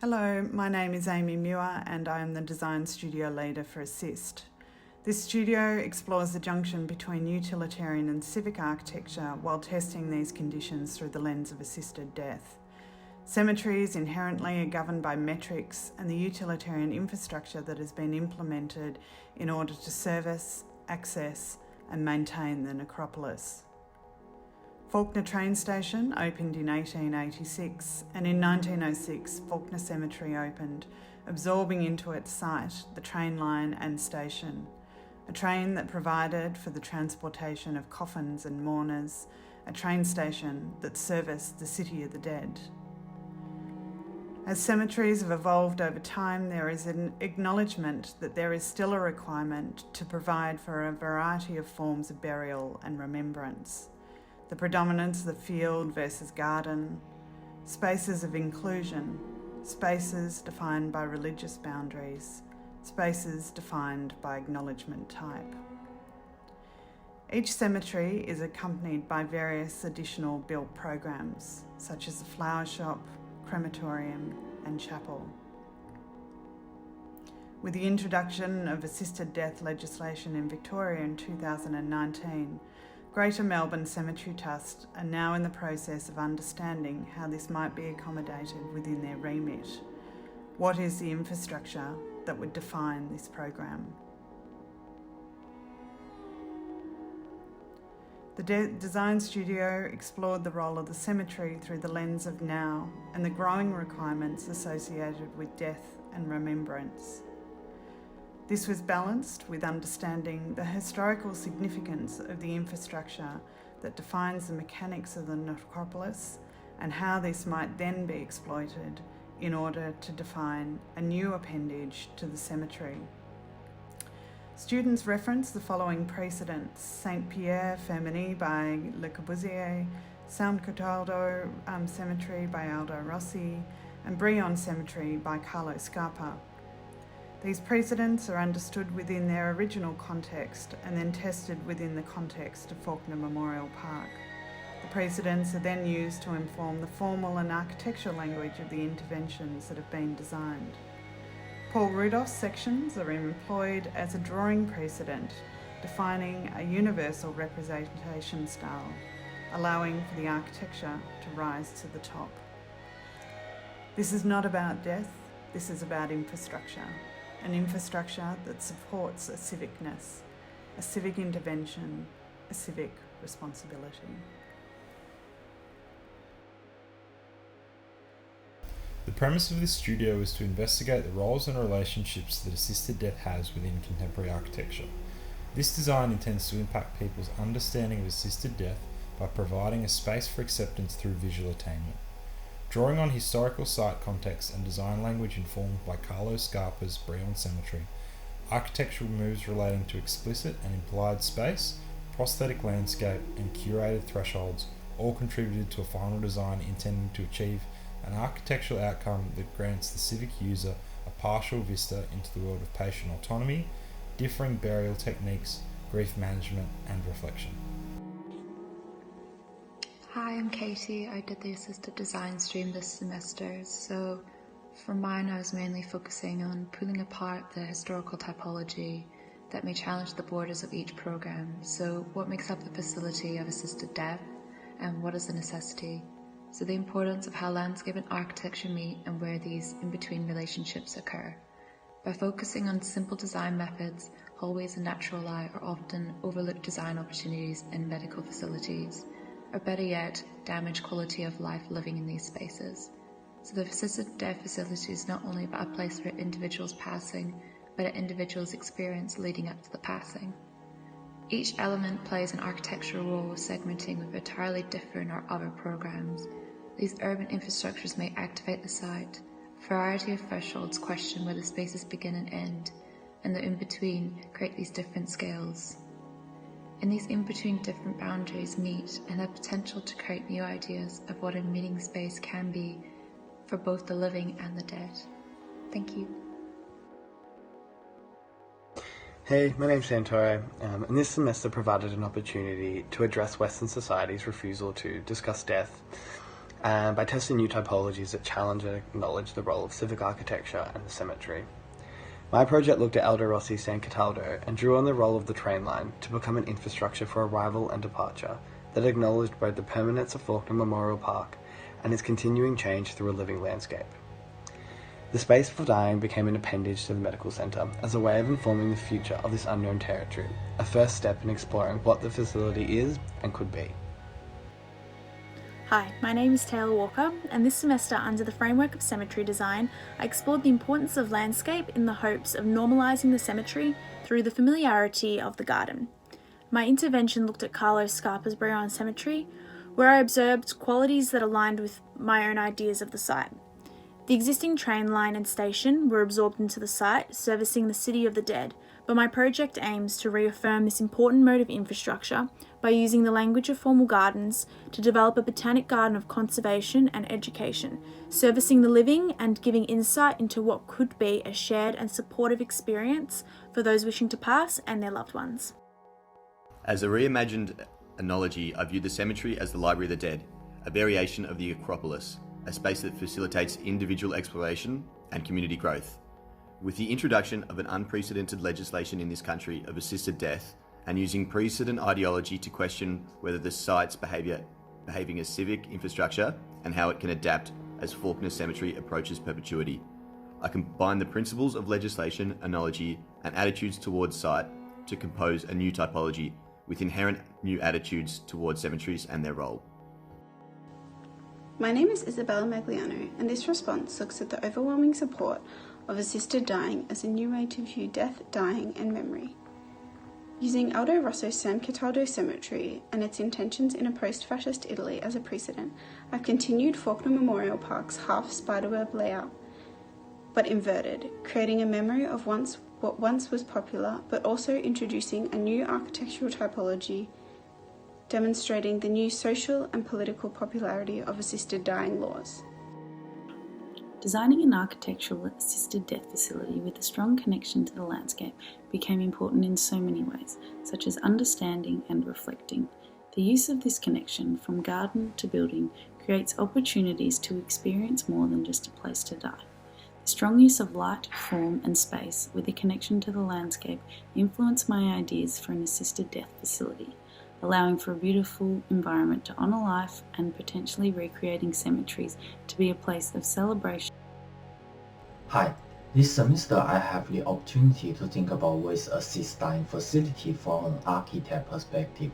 Hello, my name is Amy Muir and I am the Design Studio Leader for Assist. This studio explores the junction between utilitarian and civic architecture while testing these conditions through the lens of assisted death. Cemeteries inherently are governed by metrics and the utilitarian infrastructure that has been implemented in order to service, access and maintain the necropolis. Fawkner train station opened in 1886 and in 1906 Fawkner Cemetery opened, absorbing into its site the train line and station, a train that provided for the transportation of coffins and mourners, a train station that serviced the city of the dead. As cemeteries have evolved over time, there is an acknowledgement that there is still a requirement to provide for a variety of forms of burial and remembrance. The predominance of the field versus garden, spaces of inclusion, spaces defined by religious boundaries, spaces defined by acknowledgement type. Each cemetery is accompanied by various additional built programs, such as a flower shop, crematorium and chapel. With the introduction of assisted death legislation in Victoria in 2019, Greater Melbourne Cemetery Trust are now in the process of understanding how this might be accommodated within their remit. What is the infrastructure that would define this program? The Design Studio explored the role of the cemetery through the lens of now and the growing requirements associated with death and remembrance. This was balanced with understanding the historical significance of the infrastructure that defines the mechanics of the necropolis and how this might then be exploited in order to define a new appendage to the cemetery. Students reference the following precedents: Saint-Pierre Fermini by Le Corbusier, San Cataldo Cemetery by Aldo Rossi, and Brion Cemetery by Carlo Scarpa. These precedents are understood within their original context and then tested within the context of Fawkner Memorial Park. The precedents are then used to inform the formal and architectural language of the interventions that have been designed. Paul Rudolph's sections are employed as a drawing precedent, defining a universal representation style, allowing for the architecture to rise to the top. This is not about death, this is about infrastructure. An infrastructure that supports a civicness, a civic intervention, a civic responsibility. The premise of this studio is to investigate the roles and relationships that assisted death has within contemporary architecture. This design intends to impact people's understanding of assisted death by providing a space for acceptance through visual attainment. Drawing on historical site context and design language informed by Carlo Scarpa's Brion Cemetery, architectural moves relating to explicit and implied space, prosthetic landscape, and curated thresholds all contributed to a final design intending to achieve an architectural outcome that grants the civic user a partial vista into the world of patient autonomy, differing burial techniques, grief management, and reflection. Hi, I'm Katie. I did the assisted design stream this semester, so for mine I was mainly focusing on pulling apart the historical typology that may challenge the borders of each program. So what makes up the facility of assisted death and what is a necessity? So the importance of how landscape and architecture meet and where these in-between relationships occur. By focusing on simple design methods, hallways and natural light are often overlooked design opportunities in medical facilities, or better yet, damage quality of life living in these spaces. So the assisted death facility is not only about a place for individuals passing, but an individual's experience leading up to the passing. Each element plays an architectural role, segmenting with entirely different or other programs. These urban infrastructures may activate the site. A variety of thresholds question where the spaces begin and end, and the in-between create these different scales. And these in-between different boundaries meet and have potential to create new ideas of what a meeting space can be for both the living and the dead. Thank you. Hey, my name's Santoro, and this semester provided an opportunity to address Western society's refusal to discuss death. by testing new typologies that challenge and acknowledge the role of civic architecture and the cemetery. My project looked at Aldo Rossi's San Cataldo and drew on the role of the train line to become an infrastructure for arrival and departure that acknowledged both the permanence of Faulkner Memorial Park and its continuing change through a living landscape. The space for dying became an appendage to the medical centre as a way of informing the future of this unknown territory, a first step in exploring what the facility is and could be. Hi, my name is Taylor Walker, and this semester under the framework of cemetery design, I explored the importance of landscape in the hopes of normalising the cemetery through the familiarity of the garden. My intervention looked at Carlos Scarpa's Brion Cemetery, where I observed qualities that aligned with my own ideas of the site. The existing train line and station were absorbed into the site, servicing the City of the Dead, but my project aims to reaffirm this important mode of infrastructure by using the language of formal gardens to develop a botanic garden of conservation and education, servicing the living and giving insight into what could be a shared and supportive experience for those wishing to pass and their loved ones. As a reimagined analogy, I view the cemetery as the Library of the Dead, a variation of the Acropolis, a space that facilitates individual exploration and community growth. With the introduction of an unprecedented legislation in this country of assisted death, and using precedent ideology to question whether the site's behaving as civic infrastructure and how it can adapt as Faulkner Cemetery approaches perpetuity, I combine the principles of legislation, analogy, and attitudes towards site to compose a new typology with inherent new attitudes towards cemeteries and their role. My name is Isabella Magliano, and this response looks at the overwhelming support of assisted dying as a new way to view death, dying, and memory. Using Aldo Rosso's San Cataldo Cemetery and its intentions in a post-fascist Italy as a precedent, I've continued Faulkner Memorial Park's half spiderweb layout, but inverted, creating a memory of what once was popular, but also introducing a new architectural typology demonstrating the new social and political popularity of assisted dying laws. Designing an architectural assisted death facility with a strong connection to the landscape became important in so many ways, such as understanding and reflecting. The use of this connection from garden to building creates opportunities to experience more than just a place to die. The strong use of light, form and space with a connection to the landscape influenced my ideas for an assisted death facility, allowing for a beautiful environment to honour life and potentially recreating cemeteries to be a place of celebration. Hi, this semester I have the opportunity to think about ways assist dying facility from an architect perspective.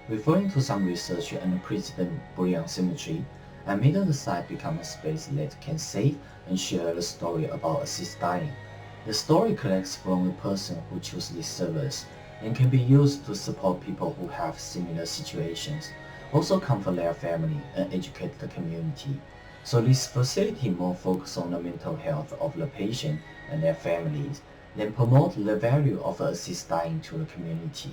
Referring to some research and President Brion Cemetery, I made the site become a space that can save and share the story about assist dying. The story collects from the person who chose this service and can be used to support people who have similar situations, also comfort their family and educate the community. So this facility more focus on the mental health of the patient and their families, than promote the value of assist dying to the community.